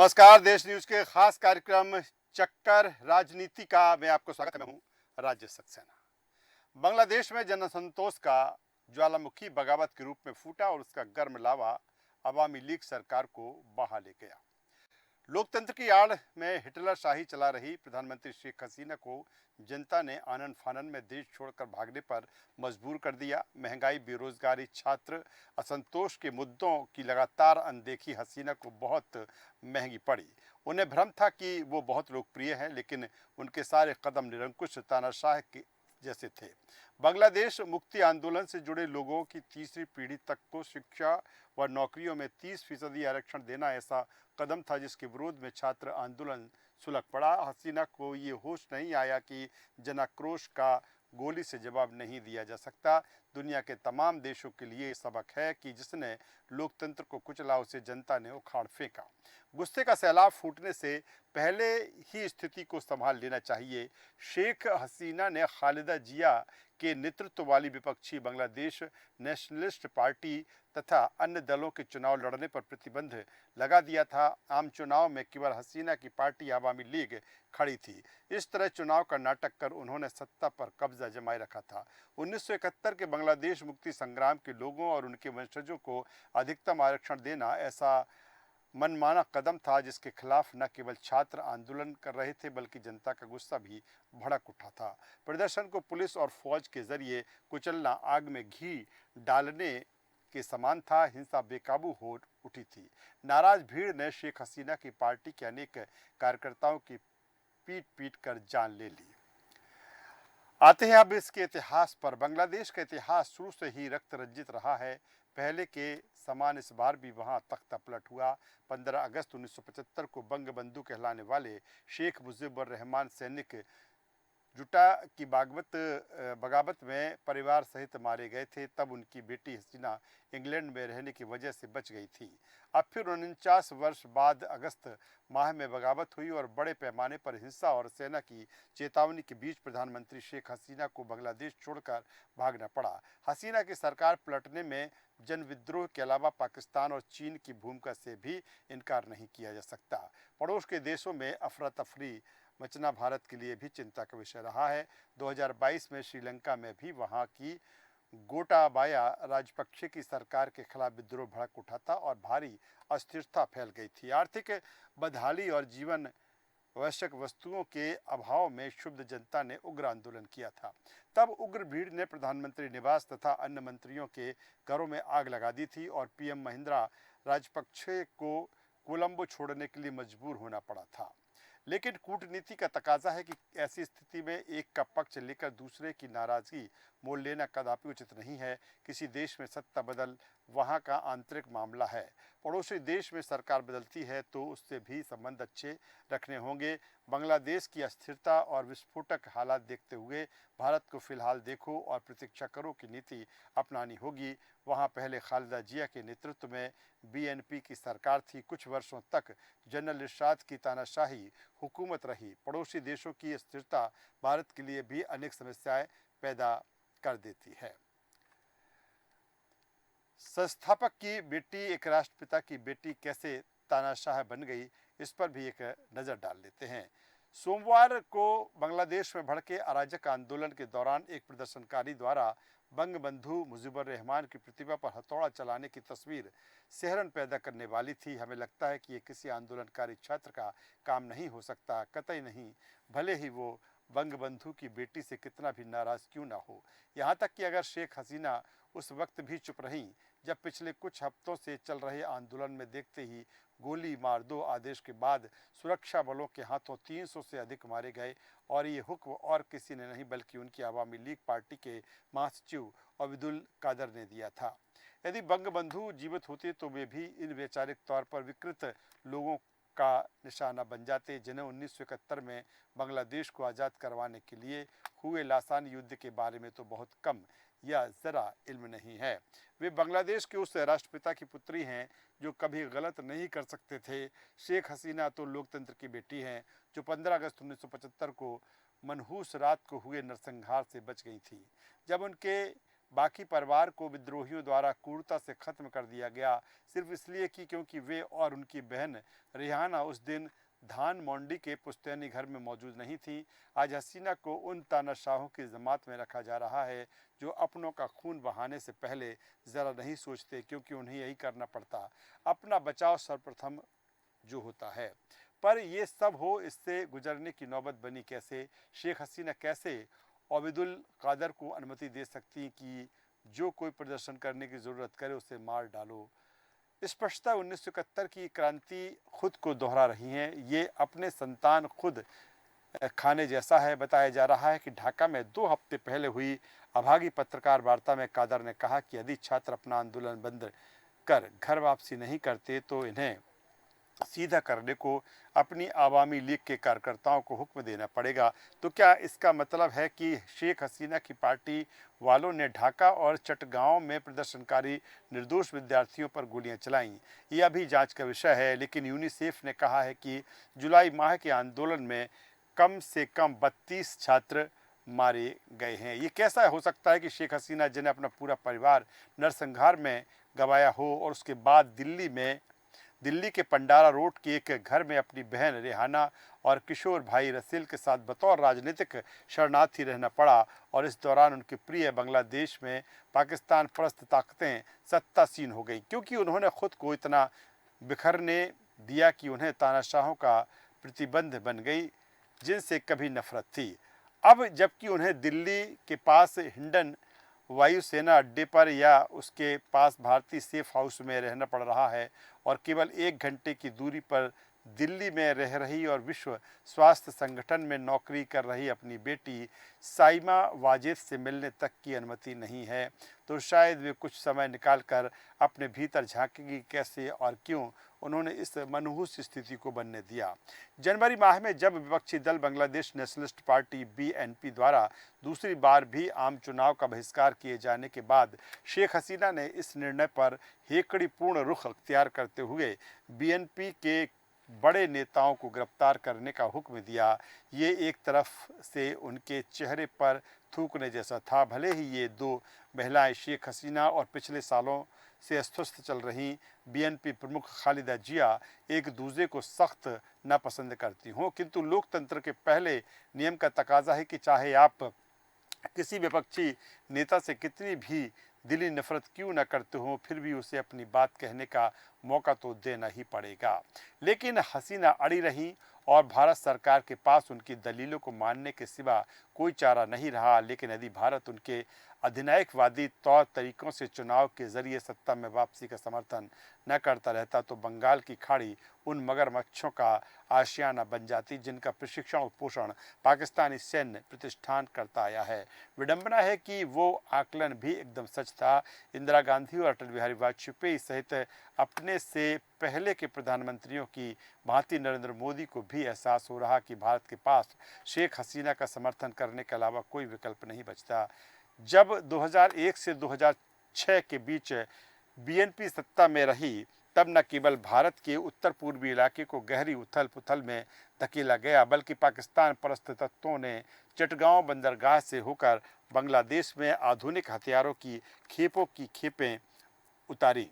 नमस्कार। देश न्यूज के खास कार्यक्रम चक्कर राजनीति का मैं आपको स्वागत करता हूं। राज्य सक्सेना बांग्लादेश में जन असंतोष का ज्वालामुखी बगावत के रूप में फूटा और उसका गर्म लावा अवामी लीग सरकार को बहा ले गया। लोकतंत्र की आड़ में हिटलर शाही चला रही प्रधानमंत्री शेख हसीना को जनता ने आनन फानन में देश छोड़कर भागने पर मजबूर कर दिया। महंगाई, बेरोजगारी, छात्र असंतोष के मुद्दों की लगातार अनदेखी हसीना को बहुत महंगी पड़ी। उन्हें भ्रम था कि वो बहुत लोकप्रिय हैं, लेकिन उनके सारे कदम निरंकुश तानाशाह के जैसे थे। बांग्लादेश मुक्ति आंदोलन से जुड़े लोगों की तीसरी पीढ़ी तक को शिक्षा व नौकरियों में 30% आरक्षण देना ऐसा कदम था जिसके विरोध में छात्र आंदोलन सुलग पड़ा। हसीना को ये होश नहीं आया कि जनाक्रोश का गोली से जवाब नहीं दिया जा सकता। दुनिया के तमाम देशों के लिए सबक है कि जिसने लोकतंत्र को कुचला उसे जनता ने उखाड़ फेंका। गुस्से का सैलाब फूटने से पहले ही स्थिति को संभाल लेना चाहिए। शेख हसीना ने खालिदा जिया के नेतृत्व वाली विपक्षी बांग्लादेश नेशनलिस्ट पार्टी तथा अन्य दलों के चुनाव लड़ने पर प्रतिबंध लगा दिया था। आम चुनाव में केवल हसीना की पार्टी अवामी लीग खड़ी थी। इस तरह चुनाव का नाटक कर उन्होंने सत्ता पर कब्जा जमाए रखा था। 1971 के बांग्लादेश मुक्ति संग्राम के लोगों और उनके वंशजों को अधिकतम आरक्षण देना ऐसा मनमाना कदम था जिसके खिलाफ न केवल छात्र आंदोलन कर रहे थे बल्कि जनता का गुस्सा भी भड़क उठा था। प्रदर्शन को पुलिस और फौज के जरिए कुचलना आग में घी डालने के समान था। हिंसा बेकाबू हो उठी थी। नाराज भीड़ ने शेख हसीना की पार्टी के अनेक कार्यकर्ताओं की पीट पीट कर जान ले ली। आते हैं अब इसके इतिहास पर। बांग्लादेश का इतिहास शुरू से ही रक्त रंजित रहा है। पहले के समान इस बार भी वहां तख्ता पलट हुआ। 15 अगस्त 1975 को बंगबंधु कहलाने वाले शेख मुजीबुर रहमान सैनिक जुटा की बगावत में परिवार सहित मारे गए थे। तब उनकी बेटी हसीना इंग्लैंड में रहने की वजह से बच गई थी। अब फिर 49 वर्ष बाद अगस्त माह में बगावत हुई और बड़े पैमाने पर हिंसा और सेना की चेतावनी के बीच प्रधानमंत्री शेख हसीना को बांग्लादेश छोड़कर भागना पड़ा। हसीना की सरकार पलटने में जन विद्रोह के अलावा पाकिस्तान और चीन की भूमिका से भी इनकार नहीं किया जा सकता। पड़ोस के देशों में अफरा तफरी मचना भारत के लिए भी चिंता का विषय रहा है। 2022 में श्रीलंका में भी वहां की गोटाबाया राजपक्षे की सरकार के खिलाफ विद्रोह भड़क उठा था और भारी अस्थिरता फैल गई थी। आर्थिक बदहाली और जीवन आवश्यक वस्तुओं के अभाव में क्षुब्ध जनता ने उग्र आंदोलन किया था। तब उग्र भीड़ ने प्रधानमंत्री निवास तथा अन्य मंत्रियों के घरों में आग लगा दी थी और पीएम महिंद्रा राजपक्षे को कोलंबो छोड़ने के लिए मजबूर होना पड़ा था। लेकिन कूटनीति का तकाजा है कि ऐसी स्थिति में एक का पक्ष लेकर दूसरे की नाराजगी मोल लेना कदापि उचित नहीं है। किसी देश में सत्ता बदल वहां का आंतरिक मामला है। पड़ोसी देश में सरकार बदलती है तो उससे भी संबंध अच्छे रखने होंगे। बांग्लादेश की अस्थिरता और विस्फोटक हालात देखते हुए भारत को फिलहाल देखो और प्रतीक्षा करो की नीति अपनानी होगी। वहां पहले खालिदा जिया के नेतृत्व में बीएनपी की सरकार थी। कुछ वर्षों तक जनरल इरशाद की तानाशाही हुकूमत रही। पड़ोसी देशों की स्थिरता भारत के लिए भी अनेक समस्याएं पैदा कर देती है। संस्थापक की बेटी एक राष्ट्रपिता की बेटी कैसे तानाशाह बन गई, इस पर भी एक नज़र डाल लेते हैं। सोमवार को बांग्लादेश में भड़के अराजक आंदोलन के दौरान एक प्रदर्शनकारी द्वारा बंगबंधु मुजीबुर रहमान की प्रतिमा पर हथौड़ा चलाने की तस्वीर सिहरन पैदा करने वाली थी। हमें लगता है कि ये किसी आंदोलनकारी छात्र का काम नहीं हो सकता, कतई नहीं, भले ही वो बंगबंधु की बेटी से कितना भी नाराज क्यों ना हो। यहाँ तक कि अगर शेख हसीना उस वक्त भी चुप रहीं जब पिछले कुछ हफ्तों से चल रहे आंदोलन में देखते ही गोली मार दो आदेश के बाद सुरक्षा बलों के हाथों 300 से अधिक मारे गए और ये हुक्म और किसी ने नहीं बल्कि उनकी अवामी लीग पार्टी के महासचिव अब्दुल कादर ने दिया था। यदि बंगबंधु जीवित होते तो वे भी इन वैचारिक तौर पर विकृत लोगों का निशाना बन जाते जिन्हें 1971 में बांग्लादेश को आज़ाद करवाने के लिए हुए लासान युद्ध के बारे में तो बहुत कम या ज़रा इल्म नहीं है। वे बांग्लादेश के उस राष्ट्रपिता की पुत्री हैं जो कभी गलत नहीं कर सकते थे। शेख हसीना तो लोकतंत्र की बेटी हैं जो 15 अगस्त 1975 को मनहूस रात को हुए नरसंहार से बच गई थी। जब उनके बाकी परिवार को विद्रोहियों द्वारा क्रूरता से खत्म कर दिया गया, सिर्फ इसलिए कि क्योंकि वे और उनकी बहन रेहाना उस दिन धानमंडी के पुश्तैनी घर में मौजूद नहीं थी। आज हसीना को उन तानाशाहों की जमात में रखा जा रहा है जो अपनों का खून बहाने से पहले ज़रा नहीं सोचते, क्योंकि उन्हें यही करना पड़ता, अपना बचाव सर्वप्रथम जो होता है। पर ये सब हो, इससे गुजरने की नौबत बनी कैसे? शेख हसीना कैसे ओबैदुल कादर को अनुमति दे सकती कि जो कोई प्रदर्शन करने की ज़रूरत करे उसे मार डालो? स्पष्टता 1971 की क्रांति खुद को दोहरा रही है। ये अपने संतान खुद खाने जैसा है। बताया जा रहा है कि ढाका में 2 हफ्ते पहले हुई अभागी पत्रकार वार्ता में कादर ने कहा कि यदि छात्र अपना आंदोलन बंद कर घर वापसी नहीं करते तो इन्हें सीधा करने को अपनी आवामी लीग के कार्यकर्ताओं को हुक्म देना पड़ेगा। तो क्या इसका मतलब है कि शेख हसीना की पार्टी वालों ने ढाका और चटगांव में प्रदर्शनकारी निर्दोष विद्यार्थियों पर गोलियां चलाईं? यह अभी जांच का विषय है, लेकिन यूनिसेफ ने कहा है कि जुलाई माह के आंदोलन में कम से कम 32 छात्र मारे गए हैं। ये कैसा हो सकता है कि शेख हसीना, जिन्हें अपना पूरा परिवार नरसंहार में गंवाया हो, और उसके बाद दिल्ली के पंडारा रोड के एक घर में अपनी बहन रेहाना और किशोर भाई रसील के साथ बतौर राजनीतिक शरणार्थी रहना पड़ा, और इस दौरान उनके प्रिय बांग्लादेश में पाकिस्तान परस्त ताकतें सत्तासीन हो गई, क्योंकि उन्होंने खुद को इतना बिखरने दिया कि उन्हें तानाशाहों का प्रतिबंध बन गई, जिनसे कभी नफरत थी। अब जबकि उन्हें दिल्ली के पास हिंडन वायुसेना अड्डे पर या उसके पास भारतीय सेफ हाउस में रहना पड़ रहा है, और केवल 1 घंटे की दूरी पर दिल्ली में रह रही और विश्व स्वास्थ्य संगठन में नौकरी कर रही अपनी बेटी साइमा वाजेद से मिलने तक की अनुमति नहीं है, तो शायद वे कुछ समय निकालकर अपने भीतर झांकेगी कैसे और क्यों उन्होंने इस मनहूस स्थिति को बनने दिया। जनवरी माह में जब विपक्षी दल बांग्लादेश नेशनलिस्ट पार्टी BNP द्वारा दूसरी बार भी आम चुनाव का बहिष्कार किए जाने के बाद शेख हसीना ने इस निर्णय पर हेकड़ीपूर्ण रुख अख्तियार करते हुए BNP के बड़े नेताओं को गिरफ्तार करने का हुक्म दिया। ये एक तरफ से उनके चेहरे पर थूकने जैसा था। भले ही ये 2 महिलाएं शेख हसीना और पिछले सालों से अस्वस्थ चल रही BNP प्रमुख खालिदा जिया एक दूसरे को सख्त नापसंद करती हों, किंतु लोकतंत्र के पहले नियम का तकाजा है कि चाहे आप किसी विपक्षी नेता से कितनी भी दिली नफरत क्यों न करते हो, फिर भी उसे अपनी बात कहने का मौका तो देना ही पड़ेगा। लेकिन हसीना अड़ी रही और भारत सरकार के पास उनकी दलीलों को मानने के सिवा कोई चारा नहीं रहा। लेकिन यदि भारत उनके अधिनायकवादी तौर तरीकों से चुनाव के जरिए सत्ता में वापसी का समर्थन न करता रहता, तो बंगाल की खाड़ी उन मगरमच्छों का आशियाना बन जाती जिनका प्रशिक्षण और पोषण पाकिस्तानी सैन्य प्रतिष्ठान करता आया है। विडंबना है कि वो आकलन भी एकदम सच था। इंदिरा गांधी और अटल बिहारी वाजपेयी सहित अपने से पहले के प्रधानमंत्रियों की भांति नरेंद्र मोदी को भी एहसास हो रहा कि भारत के पास शेख हसीना का समर्थन करने के अलावा कोई विकल्प नहीं बचता। जब 2001 से 2006 के बीच BNP सत्ता में रही, तब न केवल भारत के उत्तर पूर्वी इलाके को गहरी उथल पुथल में धकेला गया, बल्कि पाकिस्तान परस्त तत्वों ने चटगांव बंदरगाह से होकर बांग्लादेश में आधुनिक हथियारों की खेपें उतारी।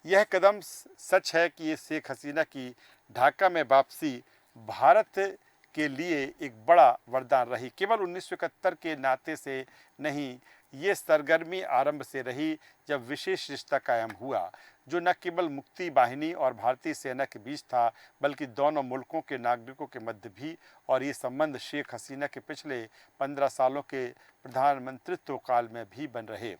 यह कदम सच है कि ये शेख हसीना की ढाका में वापसी भारत के लिए एक बड़ा वरदान रही। केवल 1971 के नाते से नहीं, ये सरगर्मी आरंभ से रही, जब विशेष रिश्ता कायम हुआ, जो न केवल मुक्ति बाहिनी और भारतीय सेना के बीच था, बल्कि दोनों मुल्कों के नागरिकों के मध्य भी। और ये संबंध शेख हसीना के पिछले 15 सालों के प्रधानमंत्रित्व काल में भी बन रहे।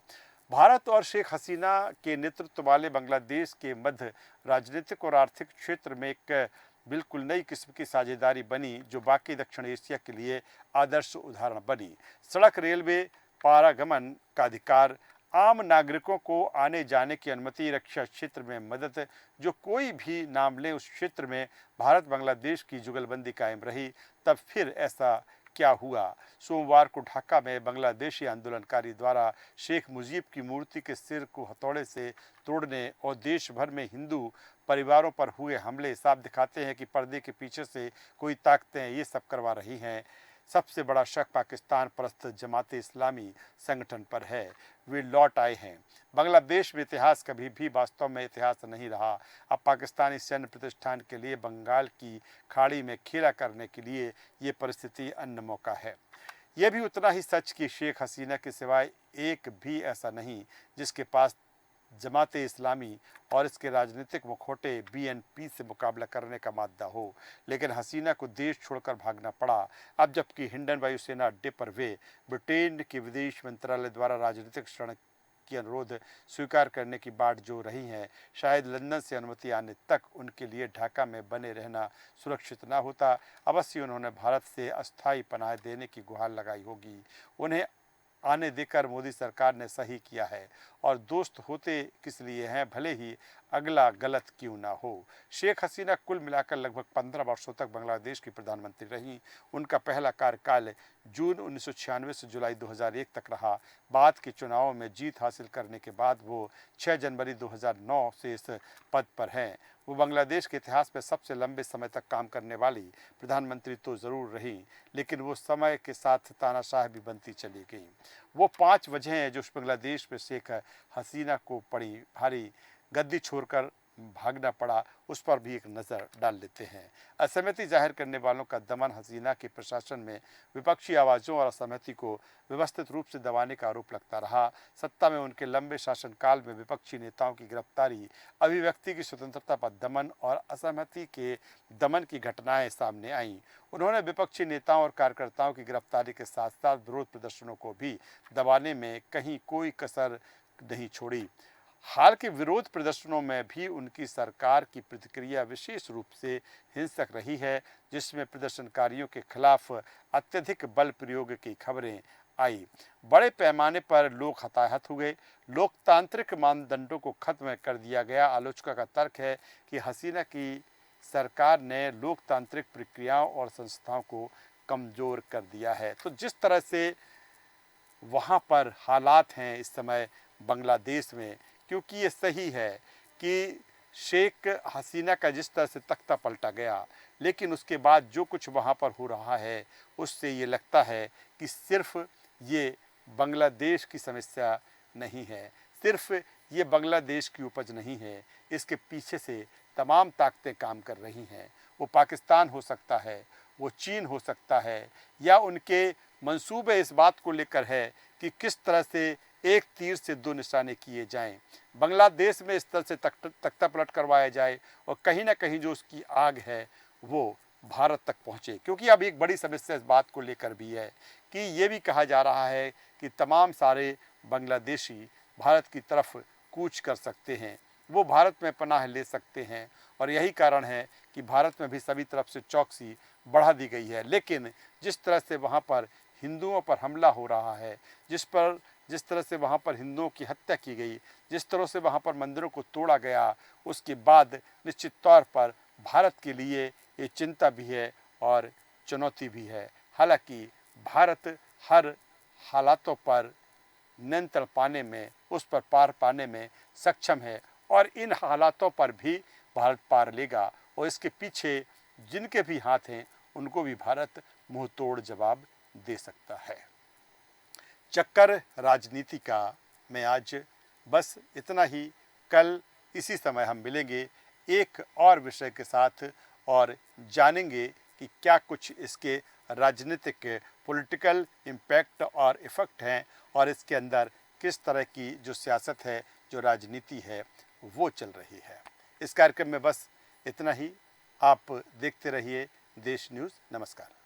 भारत और शेख हसीना के नेतृत्व वाले बांग्लादेश के मध्य राजनीतिक और आर्थिक क्षेत्र में एक बिल्कुल नई किस्म की साझेदारी बनी, जो बाकी दक्षिण एशिया के लिए आदर्श उदाहरण बनी। सड़क, रेलवे, पारागमन का अधिकार, आम नागरिकों को आने जाने की अनुमति, रक्षा क्षेत्र में मदद, जो कोई भी नाम ले, उस क्षेत्र में भारत बांग्लादेश की जुगलबंदी कायम रही। तब फिर ऐसा क्या हुआ? सोमवार को ढाका में बांग्लादेशी आंदोलनकारी द्वारा शेख मुजीब की मूर्ति के सिर को हथौड़े से तोड़ने और देश भर में हिंदू परिवारों पर हुए हमले साफ दिखाते हैं कि पर्दे के पीछे से कोई ताकतें ये सब करवा रही हैं। सबसे बड़ा शक पाकिस्तान परस्त जमात इस्लामी संगठन पर है। वे लौट आए हैं। बांग्लादेश में इतिहास कभी भी वास्तव में इतिहास नहीं रहा। अब पाकिस्तानी सैन्य प्रतिष्ठान के लिए बंगाल की खाड़ी में खेला करने के लिए ये परिस्थिति अन्य मौका है। यह भी उतना ही सच कि शेख हसीना के सिवाय एक भी ऐसा नहीं जिसके पास जमाते इस्लामी और इसके राजनीतिक मुखौटे बीएनपी से मुकाबला करने का मादा हो। लेकिन हसीना को देश छोड़कर भागना पड़ा। अब जबकि हिंडन वायुसेना अड्डे पर वे ब्रिटेन के विदेश मंत्रालय द्वारा राजनीतिक शरण की अनुरोध स्वीकार करने की बाट जो रही हैं, शायद लंदन से अनुमति आने तक उनके लिए ढाका में बने रहना सुरक्षित ना होता। अवश्य उन्होंने भारत से अस्थायी पनाह देने की गुहार लगाई होगी। उन्हें आने देकर मोदी सरकार ने सही किया है और दोस्त होते किस लिए हैं, भले ही अगला गलत क्यों ना हो। शेख हसीना कुल मिलाकर लगभग 15 वर्षों तक बांग्लादेश की प्रधानमंत्री रहीं। उनका पहला कार्यकाल जून 1996 से जुलाई 2001 तक रहा। बाद के चुनावों में जीत हासिल करने के बाद वो 6 जनवरी 2009 से इस पद पर हैं। वो बांग्लादेश के इतिहास में सबसे लंबे समय तक काम करने वाली प्रधानमंत्री तो ज़रूर रही, लेकिन वो समय के साथ तानाशाह भी बनती चली गई। वो 5 वजह हैं जो बांग्लादेश में शेख हसीना को पड़ी भारी गद्दी छोड़कर भागना पड़ा, उस पर भी एक नज़र डाल लेते हैं। असहमति जाहिर करने वालों का दमन हसीना के प्रशासन में विपक्षी आवाज़ों और असहमति को व्यवस्थित रूप से दबाने का आरोप लगता रहा। सत्ता में उनके लंबे शासनकाल में विपक्षी नेताओं की गिरफ्तारी, अभिव्यक्ति की स्वतंत्रता पर दमन और असहमति के दमन की घटनाएं सामने आईं। उन्होंने विपक्षी नेताओं और कार्यकर्ताओं की गिरफ्तारी के साथ साथ विरोध प्रदर्शनों को भी दबाने में कहीं कोई कसर नहीं छोड़ी। हाल के विरोध प्रदर्शनों में भी उनकी सरकार की प्रतिक्रिया विशेष रूप से हिंसक रही है, जिसमें प्रदर्शनकारियों के खिलाफ अत्यधिक बल प्रयोग की खबरें आई। बड़े पैमाने पर लोग हताहत हुए। लोकतांत्रिक मानदंडों को खत्म कर दिया गया। आलोचकों का तर्क है कि हसीना की सरकार ने लोकतांत्रिक प्रक्रियाओं और संस्थाओं को कमज़ोर कर दिया है। तो जिस तरह से वहाँ पर हालात हैं इस समय बांग्लादेश में, क्योंकि ये सही है कि शेख हसीना का जिस तरह से तख्ता पलटा गया, लेकिन उसके बाद जो कुछ वहाँ पर हो रहा है उससे ये लगता है कि सिर्फ ये बांग्लादेश की समस्या नहीं है, सिर्फ ये बांग्लादेश की उपज नहीं है, इसके पीछे से तमाम ताकतें काम कर रही हैं। वो पाकिस्तान हो सकता है, वो चीन हो सकता है, या उनके मंसूबे इस बात को लेकर है कि किस तरह से एक तीर से 2 निशाने किए जाएं। बांग्लादेश में इस तरह से तख्ता पलट करवाया जाए और कहीं ना कहीं जो उसकी आग है वो भारत तक पहुँचे। क्योंकि अब एक बड़ी समस्या इस बात को लेकर भी है कि ये भी कहा जा रहा है कि तमाम सारे बांग्लादेशी भारत की तरफ कूच कर सकते हैं, वो भारत में पनाह ले सकते हैं, और यही कारण है कि भारत में भी सभी तरफ से चौकसी बढ़ा दी गई है। लेकिन जिस तरह से वहाँ पर हिंदुओं पर हमला हो रहा है, जिस तरह से वहाँ पर हिंदुओं की हत्या की गई, जिस तरह से वहाँ पर मंदिरों को तोड़ा गया, उसके बाद निश्चित तौर पर भारत के लिए ये चिंता भी है और चुनौती भी है। हालांकि भारत हर हालातों पर नियंत्रण पाने में, उस पर पार पाने में सक्षम है, और इन हालातों पर भी भारत पार लेगा, और इसके पीछे जिनके भी हाथ हैं उनको भी भारत मुंह तोड़ जवाब दे सकता है। चक्कर राजनीति का में आज बस इतना ही। कल इसी समय हम मिलेंगे एक और विषय के साथ और जानेंगे कि क्या कुछ इसके राजनीतिक पॉलिटिकल इम्पैक्ट और इफ़ेक्ट हैं, और इसके अंदर किस तरह की जो सियासत है, जो राजनीति है, वो चल रही है। इस कार्यक्रम में बस इतना ही। आप देखते रहिए देश न्यूज़। नमस्कार।